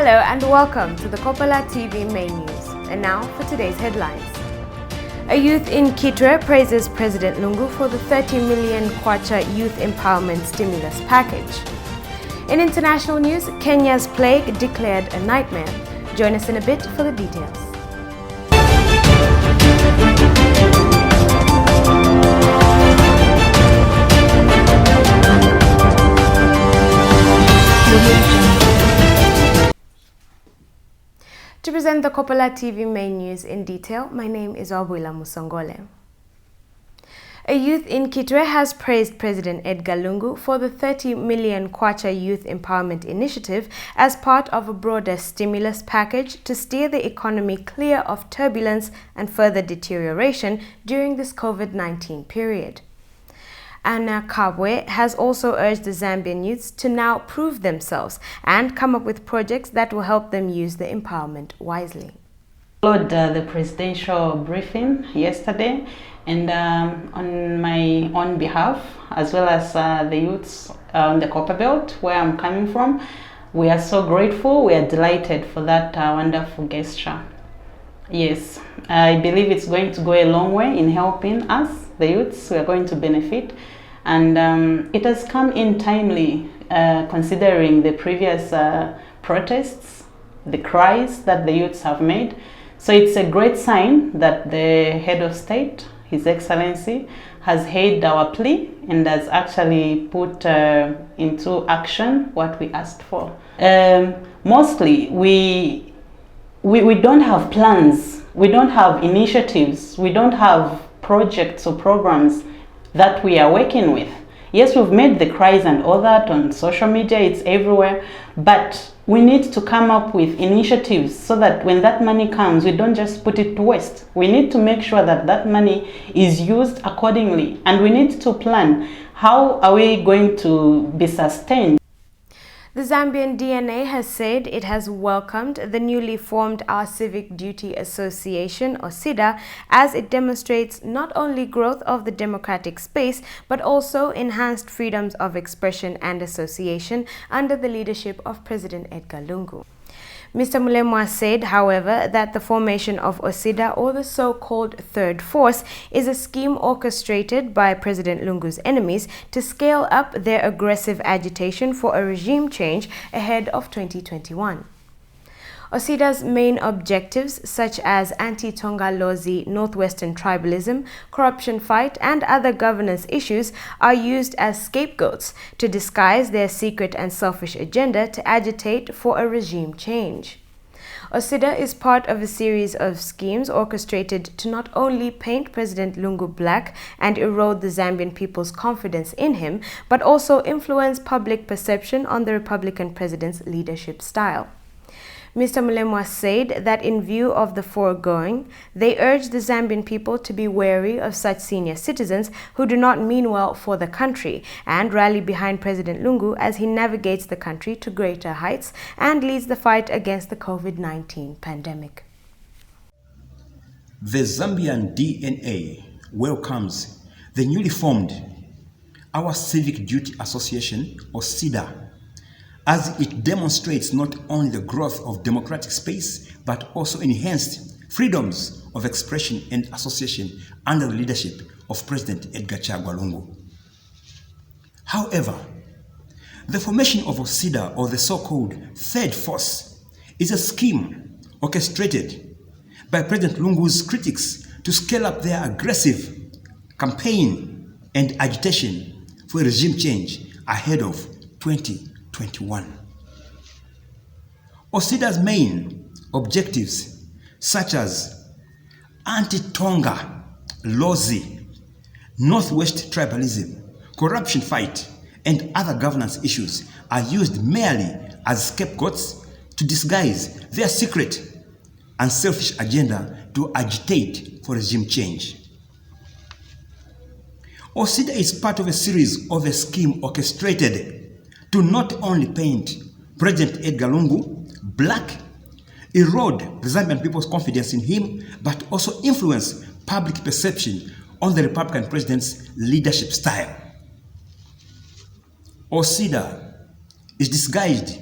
Hello and welcome to the Kopala TV main news. And now for today's headlines. A youth in Kitwe praises President Lungu for the 30 million kwacha youth empowerment stimulus package. In international news, Kenya's plague declared a nightmare. Join us in a bit for the details. To present the Kopala TV main news in detail, my name is Abuila Musongole. A youth in Kitwe has praised President Edgar Lungu for the 30 million kwacha youth empowerment initiative as part of a broader stimulus package to steer the economy clear of turbulence and further deterioration during this COVID-19 period. Anna Kabwe has also urged the Zambian youths to now prove themselves and come up with projects that will help them use the empowerment wisely. Followed the presidential briefing yesterday, and on my own behalf, as well as the youths on the Copper Belt, where I'm coming from, we are so grateful, we are delighted for that wonderful gesture. Yes, I believe it's going to go a long way in helping us, the youths. We are going to benefit, and it has come in timely considering the previous protests, the cries that the youths have made. So it's a great sign that the head of state, His Excellency, has heard our plea and has actually put into action what we asked for. Mostly, we don't have plans, we don't have initiatives, we don't have projects or programs that we are working with. Yes, we've made the cries and all that on social media, it's everywhere, but we need to come up with initiatives so that when that money comes, we don't just put it to waste. We need to make sure that that money is used accordingly, and we need to plan how are we going to be sustained. The Zambian DNA has said it has welcomed the newly formed Our Civic Duty Association, or SIDA, as it demonstrates not only growth of the democratic space, but also enhanced freedoms of expression and association under the leadership of President Edgar Lungu. Mr. Mulemwa said, however, that the formation of OSIDA, or the so-called Third Force, is a scheme orchestrated by President Lungu's enemies to scale up their aggressive agitation for a regime change ahead of 2021. OSIDA's main objectives, such as anti-Tonga Lozi, Northwestern tribalism, corruption fight, and other governance issues, are used as scapegoats to disguise their secret and selfish agenda to agitate for a regime change. OSIDA is part of a series of schemes orchestrated to not only paint President Lungu black and erode the Zambian people's confidence in him, but also influence public perception on the Republican president's leadership style. Mr. Mulemwa said that in view of the foregoing, they urge the Zambian people to be wary of such senior citizens who do not mean well for the country and rally behind President Lungu as he navigates the country to greater heights and leads the fight against the COVID-19 pandemic. The Zambian DNA welcomes the newly formed Our Civic Duty Association, or SIDA, as it demonstrates not only the growth of democratic space, but also enhanced freedoms of expression and association under the leadership of President Edgar Lungu. However, the formation of OSIDA, or the so-called Third Force, is a scheme orchestrated by President Lungu's critics to scale up their aggressive campaign and agitation for a regime change ahead of 2021. OSIDA's main objectives, such as anti-Tonga Lozi, Northwest tribalism, corruption fight, and other governance issues, are used merely as scapegoats to disguise their secret and selfish agenda to agitate for regime change. OSIDA is part of a series of a scheme orchestrated to not only paint President Edgar Lungu black, erode the Zambian people's confidence in him, but also influence public perception on the Republican president's leadership style. OSIDA is disguised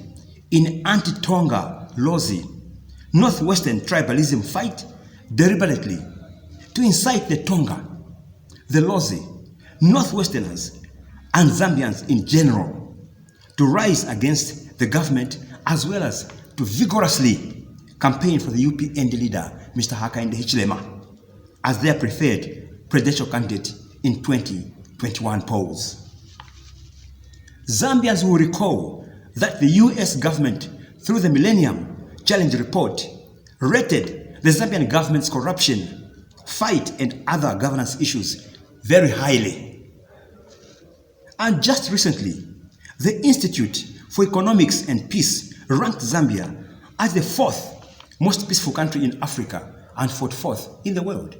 in anti-Tonga Lozi, Northwestern tribalism fight deliberately to incite the Tonga, the Lozi, Northwesterners, and Zambians in general to rise against the government as well as to vigorously campaign for the UPND leader, Mr. Hakainde Hichilema, as their preferred presidential candidate in 2021 polls. Zambians will recall that the US government, through the Millennium Challenge Report, rated the Zambian government's corruption, fight, and other governance issues very highly. And just recently, the Institute for Economics and Peace ranked Zambia as the 4th most peaceful country in Africa and 44th in the world.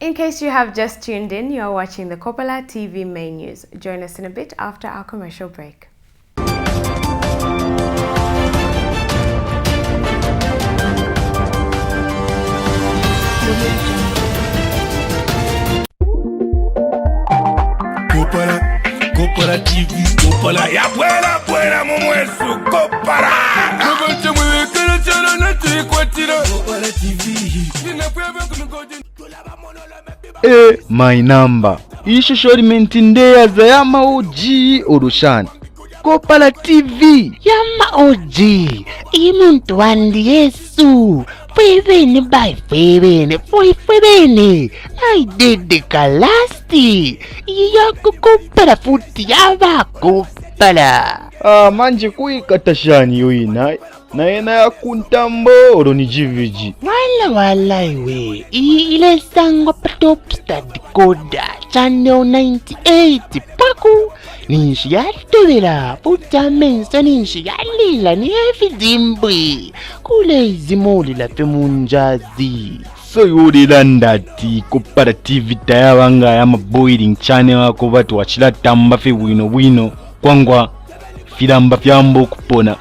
In case you have just tuned in, you are watching the Kopala TV main news. Join us in a bit after our commercial break. Kopala TV, Kopala ya buena mumwesu Kopala. My number. Ishusho limentindeaza yama OG Orushani. Kopala TV. Yama OG. Imuntu wandi Yesu. Fwebene by fwebene. Fwebene. Naidede kalasti. Iyako Kopala futi yaba Kopala. Manje kuikatashani yoina. Naena ya kuntambo oroni jiviji. Wala iwe. Ile sango patop stad koda. Channel 98 paku. Ninshi yatubira. Puta mensa ninshi yalila ni efizimbwe. Kule izimoli la femunjazi. So yuri landati Kopala TV tayawanga ya maboiling channel wako watu wachila tamba fe wino. Kwangwa filamba fyambo kupona.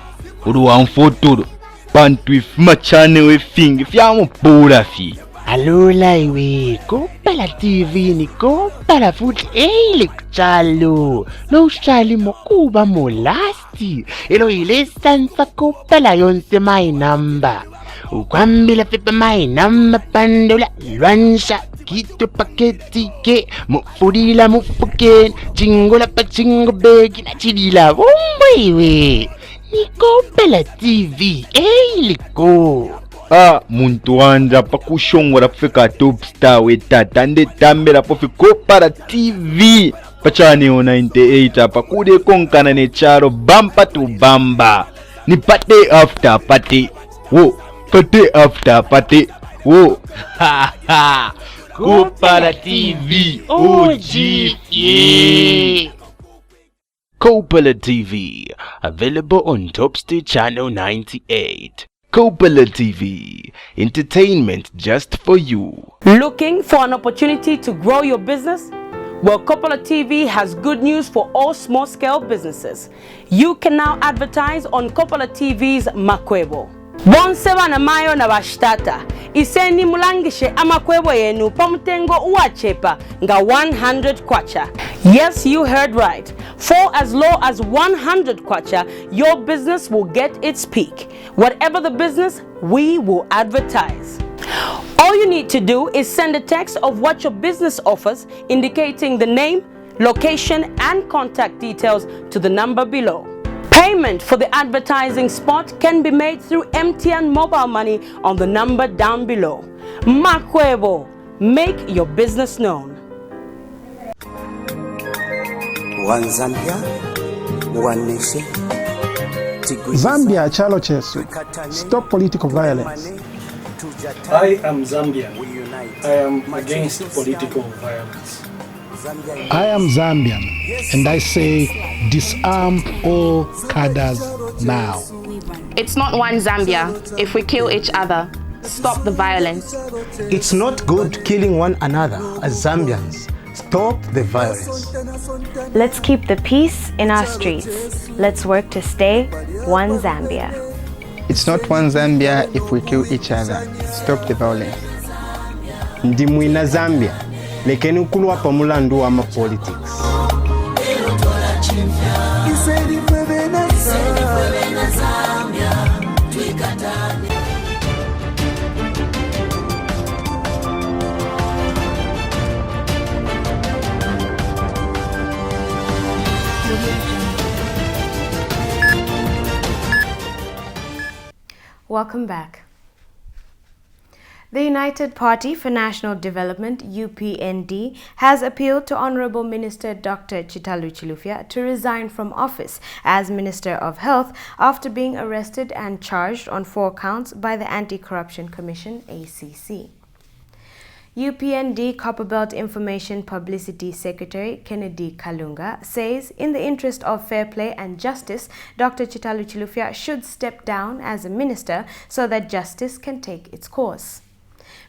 Uruwa mfotoro. Pantu ifuma channel wefingi fyamo pura fi. Alola iwe. Kopala TV ni Kopala futi eile kuchalo. No shali mokuba molasti. Elo ile sansa Kopala yonse my number. Ukwambila fepa my number pandola lwansha. Kito paketi ke mufurila mufuken. Chingola pa chingo begi na chidila iwe. Ni Kopala TV eiliko. Muntu wanja pakushongora fika top star we tatande tambela pofi Kopala TV. Pachani o 98 pakude konkana ne charo bumper to bamba. Ni pate after pate. Wo, pate after pate. Wo. Kopala TV OG. Yeah. Kopala TV, available on Topstar Channel 98. Kopala TV, entertainment just for you. Looking for an opportunity to grow your business? Well, Kopala TV has good news for all small-scale businesses. You can now advertise on Kopala TV's Makwebo. Bonseba na mayo na bashtata. Iseni mulangishe amakwebo yenu pamutengo uachepa nga 100 kwacha. Yes, you heard right. For as low as 100 kwacha, your business will get its peak. Whatever the business, we will advertise. All you need to do is send a text of what your business offers, indicating the name, location, and contact details to the number below. Payment for the advertising spot can be made through MTN mobile money on the number down below. Makwebo, make your business known. One Zambia, one nation. Zambia chalo chesu. Stop political violence. I am Zambian. I am against political violence. I am Zambian, and I say disarm all cadres now. It's not one Zambia if we kill each other. Stop the violence. It's not good killing one another as Zambians. Stop the violence. Let's keep the peace in our streets. Let's work to stay one Zambia. It's not one Zambia if we kill each other. Stop the violence. Ndimwina Zambia. Lekeni ukulwa pamulandu wa ma politics. Welcome back. The United Party for National Development, UPND, has appealed to Honorable Minister Dr. Chitalu Chilufya to resign from office as Minister of Health after being arrested and charged on 4 counts by the Anti-Corruption Commission, ACC. UPND Copperbelt Information Publicity Secretary Kennedy Kalunga says, in the interest of fair play and justice, Dr. Chitalu Chilufya should step down as a minister so that justice can take its course.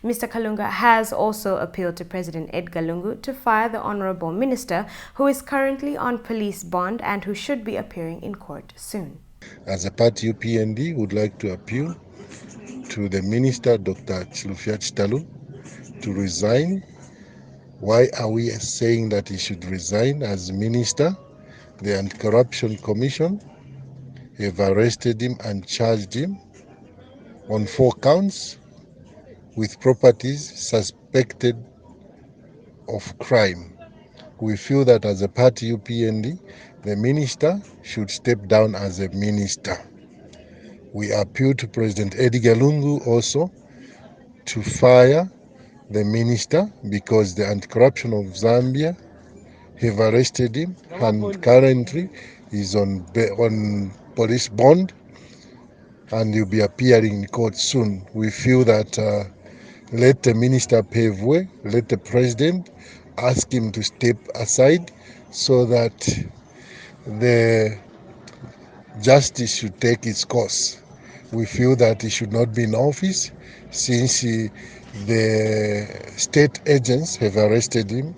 Mr. Kalunga has also appealed to President Edgar Lungu to fire the Honorable Minister, who is currently on police bond and who should be appearing in court soon. As a party, UPND would like to appeal to the Minister, Dr. Chilufya Chitalu, to resign. Why are we saying that he should resign as Minister? The Anti-Corruption Commission have arrested him and charged him on 4 counts with properties suspected of crime. We feel that as a party, UPND, the minister should step down as a minister. We appeal to President Edgar Lungu also to fire the minister because the Anti-Corruption of Zambia have arrested him and currently is on police bond and he'll be appearing in court soon. We feel that let the minister pave way, let the president ask him to step aside so that the justice should take its course. We feel that he should not be in office since the state agents have arrested him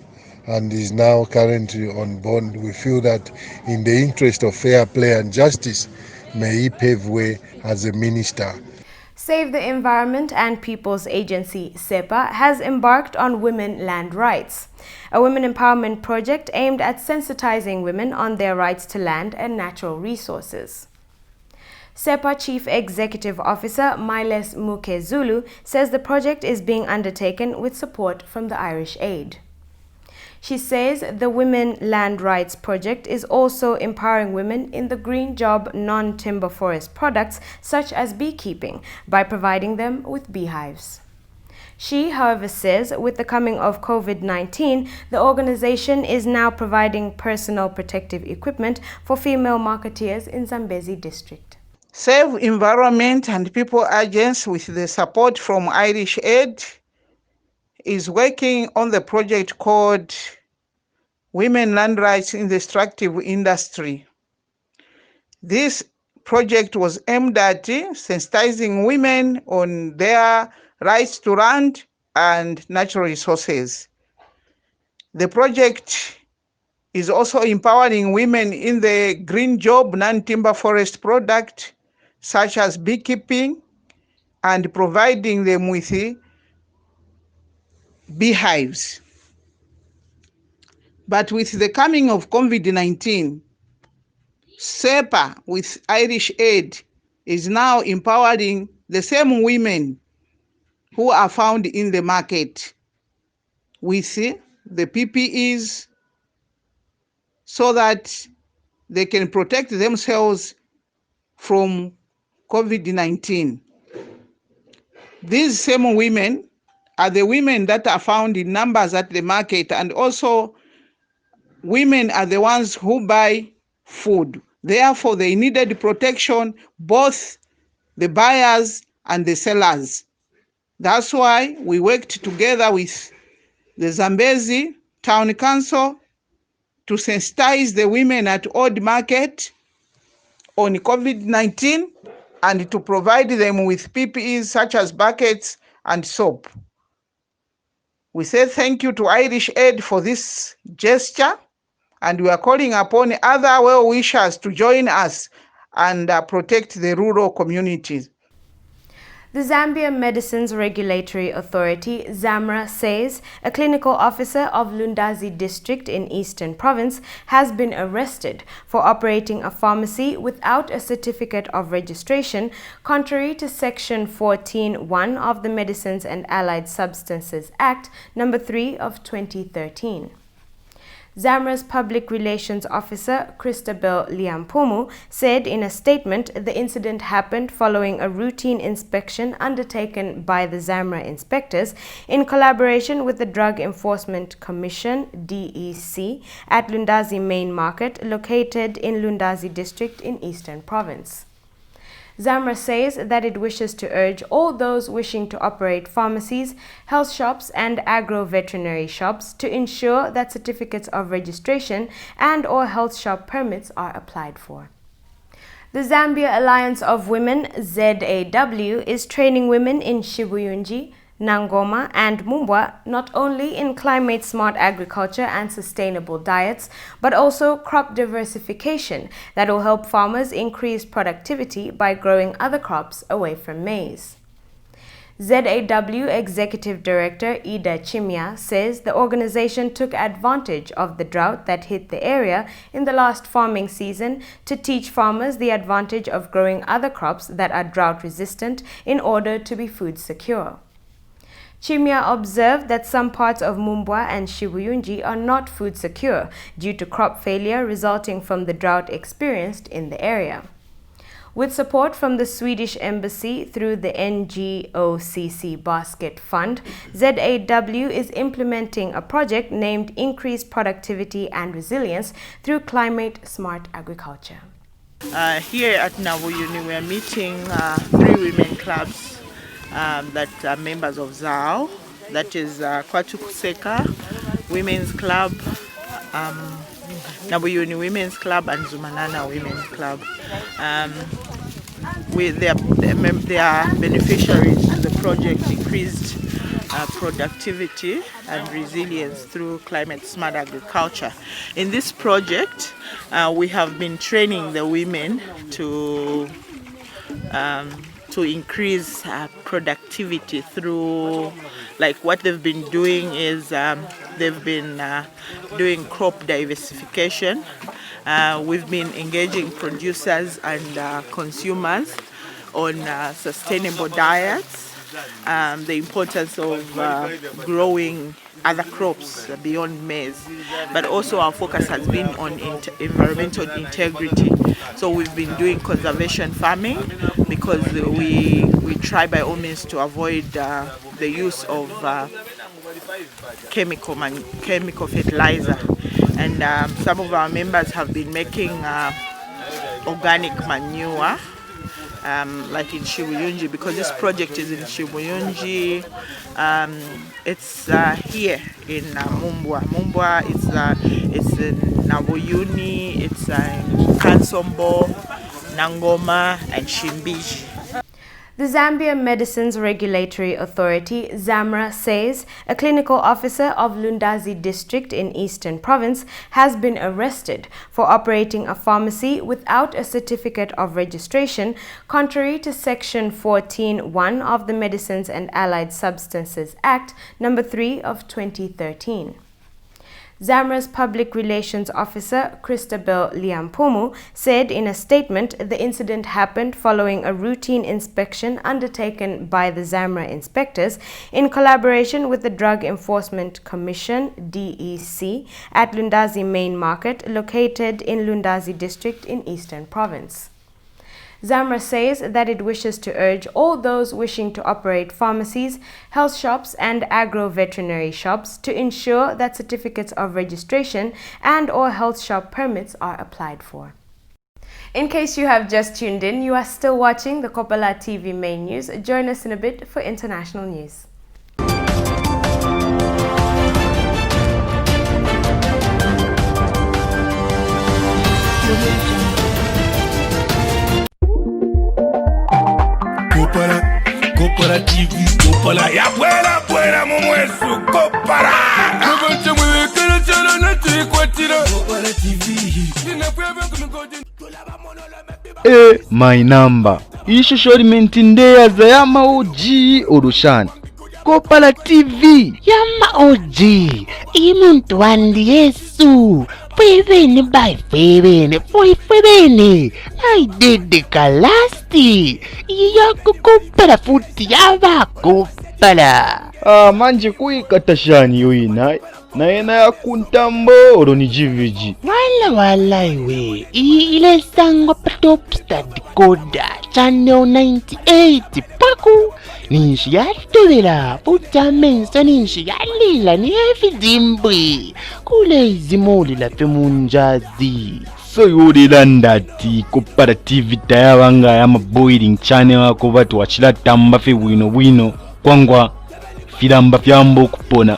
and is now currently on bond. We feel that in the interest of fair play and justice, may he pave way as a minister. Save the Environment and People's Agency, SEPA, has embarked on women land rights, a women empowerment project aimed at sensitizing women on their rights to land and natural resources. SEPA Chief Executive Officer Miles Mukezulu says the project is being undertaken with support from the Irish Aid. She says the Women Land Rights Project is also empowering women in the green job non-timber forest products such as beekeeping by providing them with beehives. She, however, says with the coming of COVID-19, the organization is now providing personal protective equipment for female marketeers in Zambezi district. Save Environment and People Agents, with the support from Irish Aid, is working on the project called Women Land Rights in the Extractive Industry. This project was aimed at sensitizing women on their rights to land and natural resources. The project is also empowering women in the green job non-timber forest product such as beekeeping and providing them with beehives. But with the coming of COVID-19, SEPA with Irish Aid is now empowering the same women who are found in the market with the PPEs so that they can protect themselves from COVID-19. These same women are the women that are found in numbers at the market, and also women are the ones who buy food. Therefore, they needed protection, both the buyers and the sellers. That's why we worked together with the Zambezi Town Council to sensitize the women at Old Market on COVID-19 and to provide them with PPEs such as buckets and soap. We say thank you to Irish Aid for this gesture, and we are calling upon other well-wishers to join us and protect the rural communities. The Zambia Medicines Regulatory Authority, ZAMRA, says a clinical officer of Lundazi district in Eastern Province has been arrested for operating a pharmacy without a certificate of registration, contrary to Section 14(1) of the Medicines and Allied Substances Act, No. 3 of 2013. Zamra's public relations officer, Christabel Liampumu, said in a statement the incident happened following a routine inspection undertaken by the Zamra inspectors in collaboration with the Drug Enforcement Commission, DEC, at Lundazi Main Market, located in Lundazi District in Eastern Province. Zamra says that it wishes to urge all those wishing to operate pharmacies, health shops and agro-veterinary shops to ensure that certificates of registration and/or health shop permits are applied for. The Zambia Alliance of Women, ZAW, is training women in Shibuyunji, Nangoma and Mumbwa not only in climate-smart agriculture and sustainable diets, but also crop diversification that will help farmers increase productivity by growing other crops away from maize. ZAW Executive Director Ida Chimia says the organization took advantage of the drought that hit the area in the last farming season to teach farmers the advantage of growing other crops that are drought-resistant in order to be food secure. Chimia observed that some parts of Mumbwa and Shibuyunji are not food secure due to crop failure resulting from the drought experienced in the area. With support from the Swedish Embassy through the NGOCC Basket Fund, ZAW is implementing a project named Increased Productivity and Resilience through Climate-Smart Agriculture. Here at Navuyuni we are meeting 3 women clubs that are members of ZAW, that is Kwatukuseka Women's Club, Nabuyuni Women's Club and Zumanana Women's Club. They are beneficiaries of the project Increased Productivity and Resilience through Climate-Smart Agriculture. In this project, we have been training the women to increase productivity through, like what they've been doing is they've been doing crop diversification. We've been engaging producers and consumers on sustainable diets, the importance of growing other crops beyond maize, but also our focus has been on environmental integrity. So we've been doing conservation farming because we try by all means to avoid the use of chemical fertilizer, and some of our members have been making organic manure. Like in Shibuyunji, because this project is in Shibuyunji. It's here in Mumbwa. Mumbwa, it's in Nabuyuni, it's in Kansombo, Nangoma and Shimbiji. The Zambia Medicines Regulatory Authority, ZAMRA, says a clinical officer of Lundazi District in Eastern Province has been arrested for operating a pharmacy without a certificate of registration, contrary to Section 14(1) of the Medicines and Allied Substances Act No. 3 of 2013. ZAMRA's public relations officer, Christabel Liampumu, said in a statement the incident happened following a routine inspection undertaken by the ZAMRA inspectors in collaboration with the Drug Enforcement Commission, DEC, at Lundazi Main Market, located in Lundazi District in Eastern Province. ZAMRA says that it wishes to urge all those wishing to operate pharmacies, health shops and agro-veterinary shops to ensure that certificates of registration and/or health shop permits are applied for. In case you have just tuned in, you are still watching the Kopala TV main news. Join us in a bit for international news. Kopala TV, Kopala ya buena mumwesu Kopala. My number. Ishusho limentindeaza yama OG Orushani. Kopala TV. Yama OG. Imuntu wandi Yesu. Fwebene by fwebene. Fwebene. I did the kalasti. Yako Kopala futi yaba Kopala. Manje kuikatashani yoina. naye naye kuntambo olo ni jiviji wala iwe ile sango pa top star decoder channel 98 paku ninshi yatubila puta menso ninshi yalila ni evidimbwe kule izimuli lape munjazi so yodelandati Kopala TV tayabanga ya boiling channel wako batu wachila tamba fe bwino kwangwa filamba fyambo kupona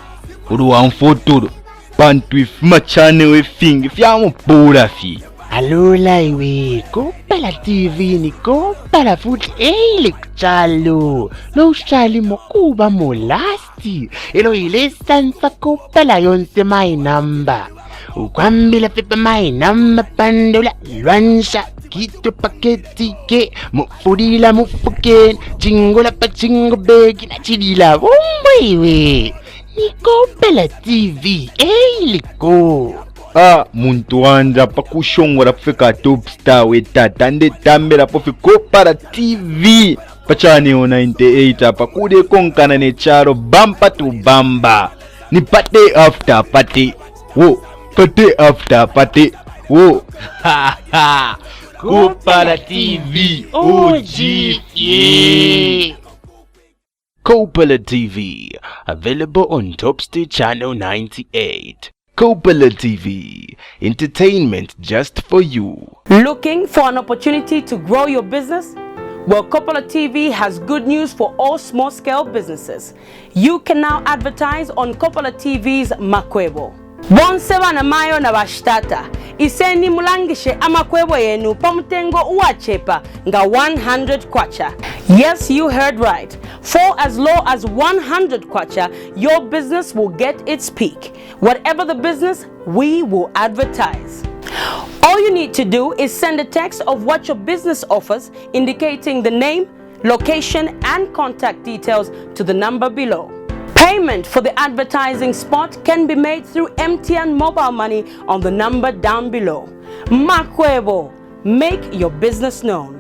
uluwa mfotoro bantu ifuma channel wefingi fyamo pura fi alula iwe Kopala TV ni Kopala futhi kuchalo no ushali mokuba molasti elo ile sansa Kopala yonse my number ukwambila pepa my number pandula lwansha kito paketi ke mufudila mufuken chingola pa chingo begi na chidila iwe ni Kopala TV liko muntu wanja pakushongora pfeka top star wetata ndetambela pofi Kopala TV pachani 98 apa kude konkana ne charo bampa to bamba ni pate after pate wo pate after pate wo Kopala TV OG Kopala TV, available on Topstar Channel 98. Kopala TV, entertainment just for you. Looking for an opportunity to grow your business? Well, Kopala TV has good news for all small-scale businesses. You can now advertise on Kopala TV's Makwebo. Bonseba na mayo na bashtata. Iseni mulangishe amakwebo yenu pamutengo uachepa nga 100 kwacha. Yes, you heard right. For as low as 100 kwacha, your business will get its peak. Whatever the business, we will advertise. All you need to do is send a text of what your business offers, indicating the name, location, and contact details to the number below. Payment for the advertising spot can be made through MTN mobile money on the number down below. Makwebo, make your business known.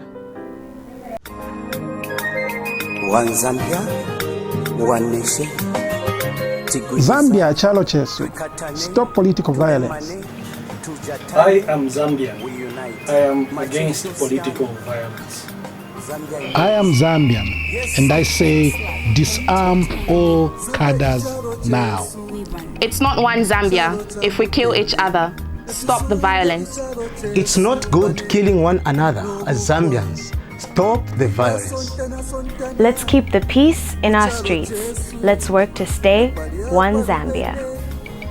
One Zambia, one nation. Zambia chalo chesu. Stop political violence. I am Zambian. I am against political violence. I am Zambian, and I say disarm all cadres now. It's not one Zambia if we kill each other. Stop the violence. It's not good killing one another as Zambians. Stop the violence. Let's keep the peace in our streets. Let's work to stay one Zambia.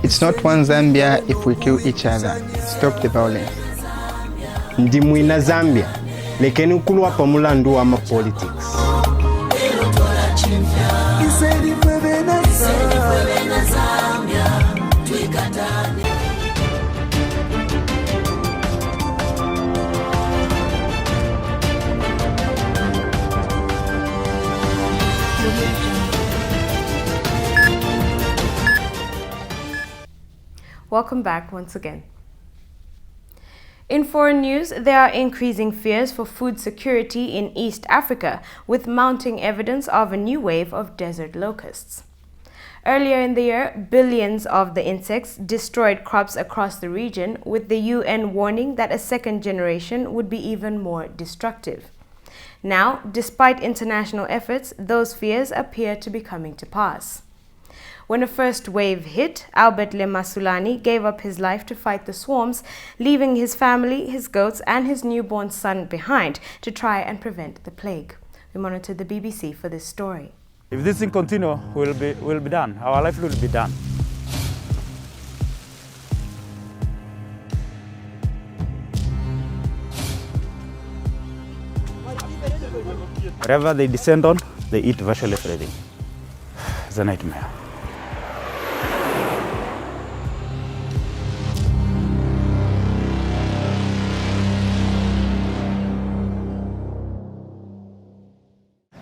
It's not one Zambia if we kill each other. Stop the violence. Ndimwina Zambia, lekeni ukulwa pamulandu wa politics. Welcome back once again. In foreign news, there are increasing fears for food security in East Africa, with mounting evidence of a new wave of desert locusts. Earlier in the year, billions of the insects destroyed crops across the region, with the UN warning that a second generation would be even more destructive. Now, despite international efforts, those fears appear to be coming to pass. When a first wave hit, Albert Lemasulani gave up his life to fight the swarms, leaving his family, his goats, and his newborn son behind to try and prevent the plague. We monitored the BBC for this story. If this thing continues, we'll be done. Our life will be done. Wherever they descend on, they eat virtually everything. It's a nightmare.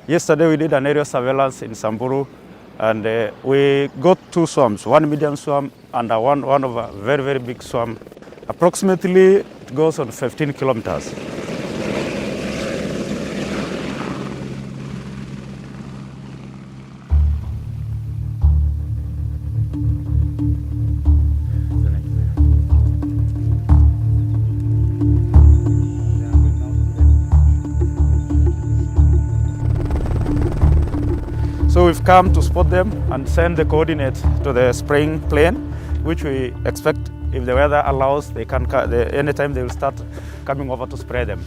Yesterday we did an aerial surveillance in Samburu, and we got two swarms, one medium swarm and one of a very, very big swarm. Approximately it goes on 15 kilometers. we've come to spot them and send the coordinates to the spraying plane, which we expect, if the weather allows, they can anytime they will start coming over to spray them.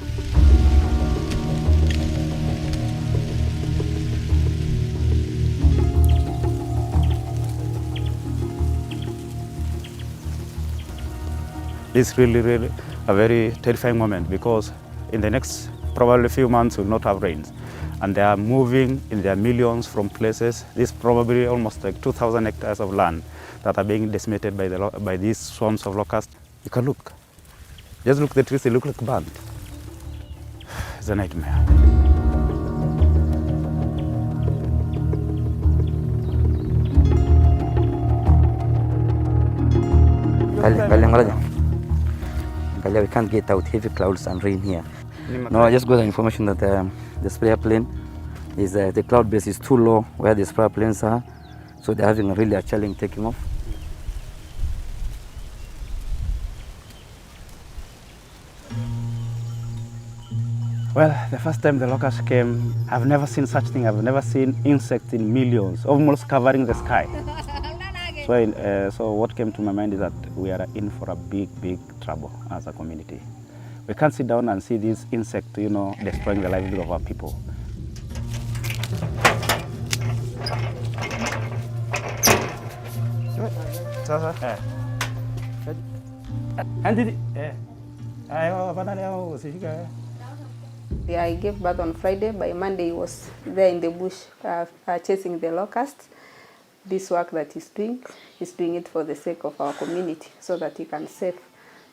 It's really a very terrifying moment, because in the next probably few months we'll not have rains. And they are moving in their millions from places. This is probably almost like 2,000 hectares of land that are being decimated by these swarms of locusts. You can look. Just look at the trees, they look like burnt. It's a nightmare. We can't get out, heavy clouds and rain here. No, I just got the information that the sprayer plane is the cloud base is too low where the sprayer planes are, so they're having really a challenge taking off. Well, the first time the locusts came, I've never seen such thing. I've never seen insects in millions, almost covering the sky. So what came to my mind is that we are in for a big trouble as a community. We can't sit down and see these insects, destroying the livelihood of our people. Yeah, I gave birth on Friday. By Monday, he was there in the bush chasing the locusts. This work that he's doing it for the sake of our community, so that he can save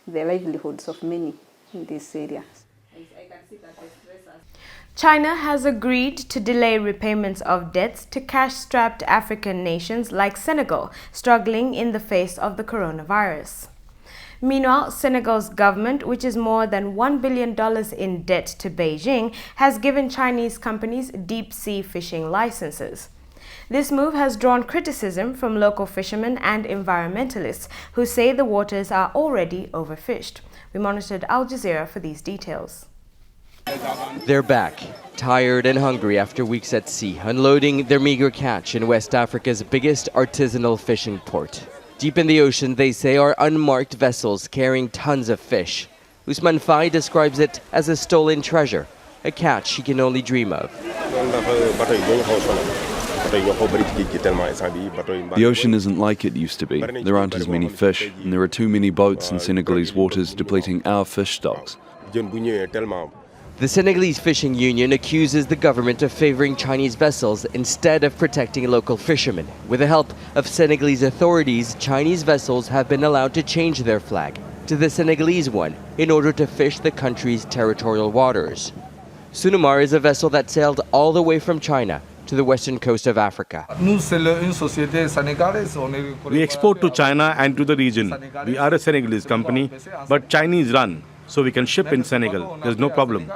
the livelihoods of many in this area. China has agreed to delay repayments of debts to cash-strapped African nations like Senegal, struggling in the face of the coronavirus. Meanwhile, Senegal's government, which is more than $1 billion in debt to Beijing, has given Chinese companies deep-sea fishing licenses. This move has drawn criticism from local fishermen and environmentalists who say the waters are already overfished. We monitored Al Jazeera for these details. They're back, tired and hungry after weeks at sea, unloading their meager catch in West Africa's biggest artisanal fishing port. Deep in the ocean, they say, are unmarked vessels carrying tons of fish. Usman Fai describes it as a stolen treasure, a catch he can only dream of. The ocean isn't like it used to be. There aren't as many fish, and there are too many boats in Senegalese waters depleting our fish stocks. The Senegalese Fishing Union accuses the government of favoring Chinese vessels instead of protecting local fishermen. With the help of Senegalese authorities, Chinese vessels have been allowed to change their flag to the Senegalese one in order to fish the country's territorial waters. Sunumar is a vessel that sailed all the way from China to the western coast of Africa. We export to China and to the region. We are a Senegalese company, but Chinese run, so we can ship in Senegal. There's no problem.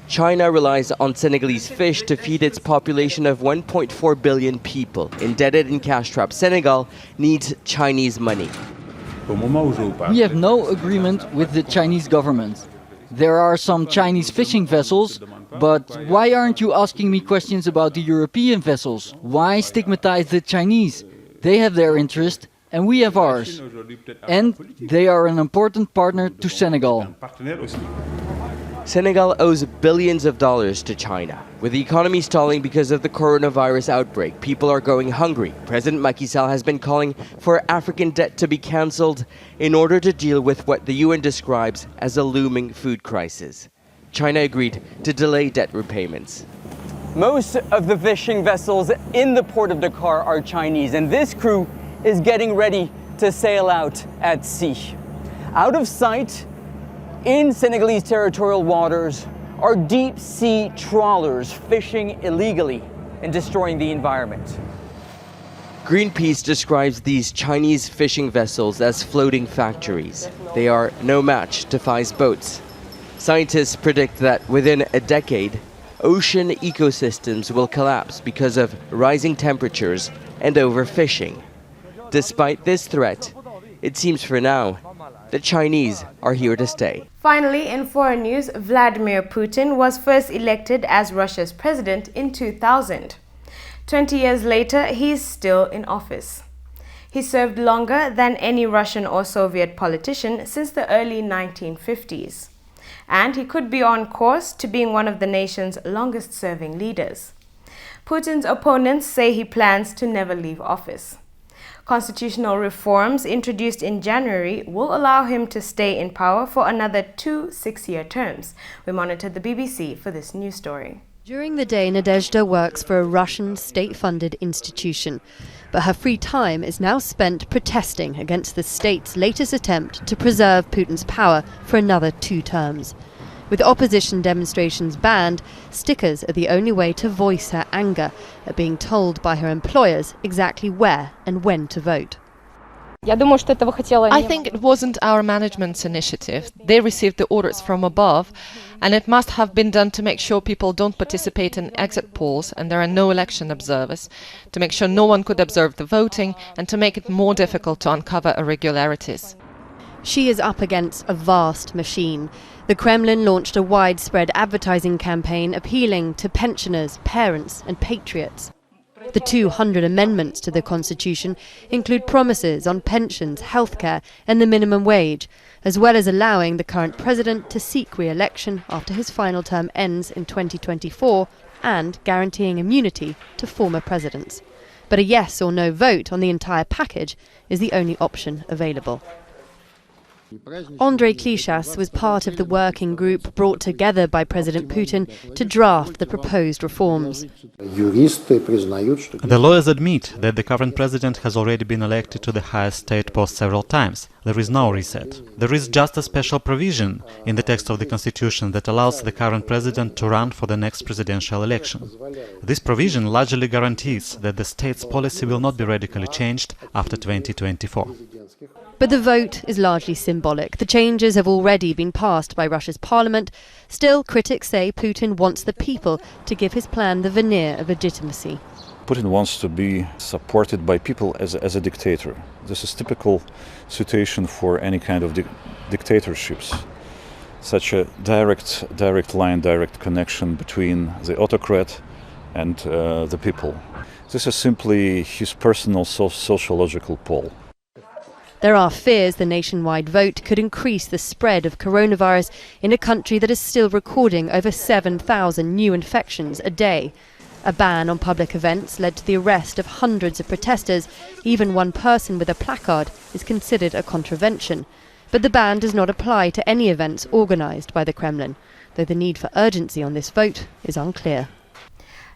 China relies on Senegalese fish to feed its population of 1.4 billion people. Indebted and cash-strapped Senegal needs Chinese money. We have no agreement with the Chinese government. There are some Chinese fishing vessels, but why aren't you asking me questions about the European vessels? Why stigmatize the Chinese? They have their interest and we have ours. And they are an important partner to Senegal. Senegal owes billions of dollars to China. With the economy stalling because of the coronavirus outbreak, people are going hungry. President Macky Sall has been calling for African debt to be cancelled in order to deal with what the UN describes as a looming food crisis. China agreed to delay debt repayments. Most of the fishing vessels in the port of Dakar are Chinese, and this crew is getting ready to sail out at sea. Out of sight, in Senegalese territorial waters, are deep-sea trawlers fishing illegally and destroying the environment. Greenpeace describes these Chinese fishing vessels as floating factories. They are no match to Fai's boats. Scientists predict that within a decade, ocean ecosystems will collapse because of rising temperatures and overfishing. Despite this threat, it seems for now, the Chinese are here to stay. Finally, in foreign news, Vladimir Putin was first elected as Russia's president in 2000. 20 years later, he is still in office. He served longer than any Russian or Soviet politician since the early 1950s. And he could be on course to being one of the nation's longest-serving leaders. Putin's opponents say he plans to never leave office. Constitutional reforms introduced in January will allow him to stay in power for another 2 6-year terms. We monitored the BBC for this news story. During the day, Nadezhda works for a Russian state-funded institution, but her free time is now spent protesting against the state's latest attempt to preserve Putin's power for another 2 terms. With opposition demonstrations banned, stickers are the only way to voice her anger at being told by her employers exactly where and when to vote. I think it wasn't our management's initiative. They received the orders from above, and it must have been done to make sure people don't participate in exit polls and there are no election observers, to make sure no one could observe the voting, and to make it more difficult to uncover irregularities. She is up against a vast machine. The Kremlin launched a widespread advertising campaign appealing to pensioners, parents and patriots. The 200 amendments to the constitution include promises on pensions, healthcare and the minimum wage, as well as allowing the current president to seek re-election after his final term ends in 2024 and guaranteeing immunity to former presidents. But a yes or no vote on the entire package is the only option available. Andrei Klishas was part of the working group brought together by President Putin to draft the proposed reforms. The lawyers admit that the current president has already been elected to the highest state post several times. There is no reset. There is just a special provision in the text of the constitution that allows the current president to run for the next presidential election. This provision largely guarantees that the state's policy will not be radically changed after 2024. But the vote is largely symbolic. The changes have already been passed by Russia's parliament. Still, critics say Putin wants the people to give his plan the veneer of legitimacy. Putin wants to be supported by people as a dictator. This is typical situation for any kind of dictatorships. Such a direct line, direct connection between the autocrat and the people. This is simply his personal sociological pole. There are fears the nationwide vote could increase the spread of coronavirus in a country that is still recording over 7,000 new infections a day. A ban on public events led to the arrest of hundreds of protesters. Even one person with a placard is considered a contravention. But the ban does not apply to any events organised by the Kremlin, though the need for urgency on this vote is unclear.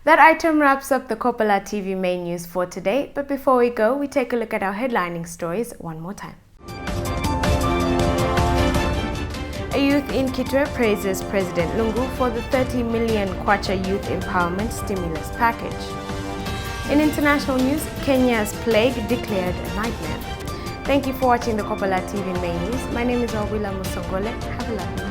That item wraps up the Kopala TV main news for today, but before we go, we take a look at our headlining stories one more time. A youth in Kitwe praises President Lungu for the 30 million Kwacha Youth Empowerment Stimulus Package. In international news, Kenya's plague declared a nightmare. Thank you for watching the Kopala TV main news. My name is Awila Musongole. Have a lovely day.